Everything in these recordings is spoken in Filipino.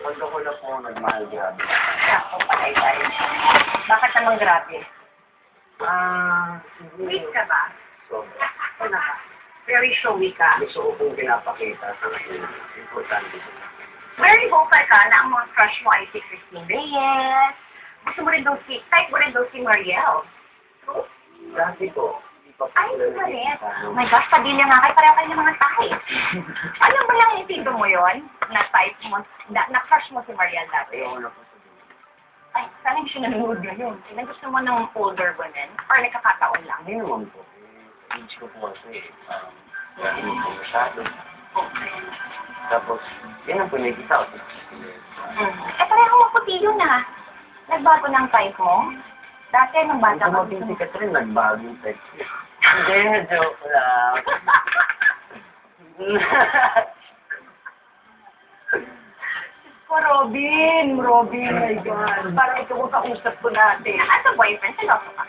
Pag ako na po nagmahal, grabe. Ako, patay tayo. Bakit naman grabe? Siguro. Weak ka ba? Sobra. Ako na ba? Very showy ka. Gusto ko pong pinapakita sa ngayon. Importante ko. Very vocal ka na ang mga crush mo ay si Christine Reyes. Gusto mo rin daw type mo rin daw si Mariel. True? Dati po, hindi pa po Ay, sila hindi rin. nakikita, no? Oh my gosh, Padilla nga kayo. Pareho kayo ng mga type. Alam mo lang yung tito mo yon na type mo, na crush mo si Mariel dati. Ayoko na po sabihin. Ay, sana hindi siya nanonood ngayon. Kailan gusto mo ng older women? Or nakakataon lang? Hindi naman po. Age ko po kasi, dahil hindi po masyado. Okay. Tapos, yan ang pinagkita ko. Eh, pareho mo puti yun ah. Nagbago ng type mo? Dati, nung bata Ang ka. tumabing si Catherine, nagbago yung sex. Hindi, joke lang. Oh, Robin, my God. Parang ito mo kausap ko dati. As a boyfriend, seryoso ka.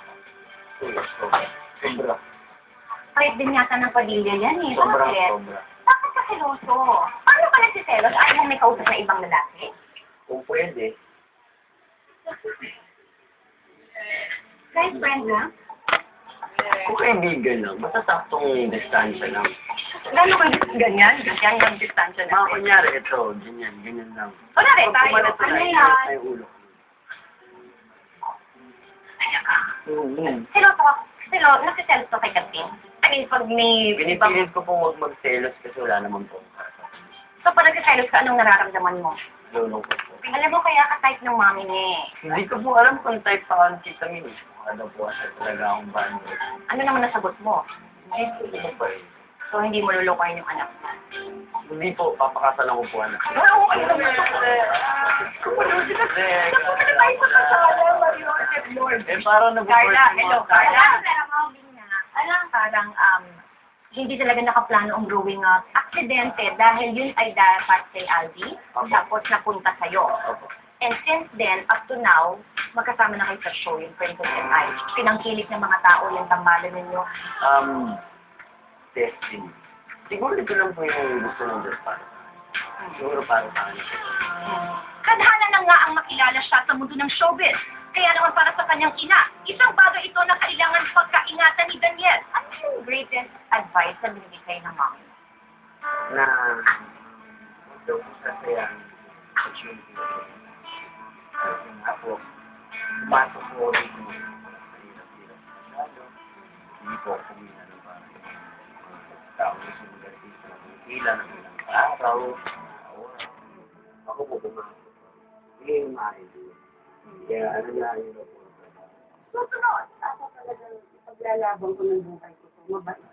Sobra. Kahit din yata ng Padilla yan eh. Sobra, Bakit? sobra. Bakit ka seloso? Paano ka nagsiselos? Ayaw mong may kausap na ibang lalaki? Kung pwede, Kahit friend lang? kung kaibigan lang, basta saktong distansya lang. Gano'n kayo ganyan? Ganyan yung distansya Mga natin. kunyari, ito, ganyan lang. Wala rin Pag tayo. kumalat Ano sila, yan? ay ulo. Talaga. Mm. Seloso ka. Nagsiselos ka kay Katin. I mean, pag may ibang... Pinipilit ko po huwag magselos kasi wala naman po. So, pag nagsiselos ka, anong nararamdaman mo? Lulungkot po. Alam mo, kaya ka-type ng mami niya eh. Hindi ko po alam kung type pa ang kita min. Ano po kasi talaga akong bando. Ano naman nasagot mo? Hindi ko pa rin. So, hindi mo lulukoyin yung anak mo. Hindi po, papakasalan ko po anak. Oo, ano naman ako? Tayo sa kasala, Mario, Lord. Eh, parang Carla, hello, Carla. Parang, hindi talaga nakaplano ang growing up. Aksidente, dahil yun ay dapat kay Aldi, tapos napunta sa'yo. Opo. And since then, up to now, magkasama na kayo sa show, yung Princess and I. Pinangkilik ng mga tao, yung tambalan ninyo. Destiny. Siguro ito lang po yung gusto ng Diyos para sa akin. Siguro para sa akin. Kadhana na nga ang makilala siya sa mundo ng showbiz. Kaya naman para sa kanyang ina, isang bagay ito na kailangan pagkaingatan ni Daniel. Ano yung greatest advice na binigay kayo ng mami? Na ito po sasaya ang opportunity. Kasi nga po, pumasok po rin po sa hirap-hirap masyado. Hindi po ako kumina ng parang tao na sumulat sa pila ng ilang araw. Ako po pumasok. Hindi yung maayos. Kaya ano na yun po. Susunod, ako talagang ipaglalaban ko ng buhay ko. Mabait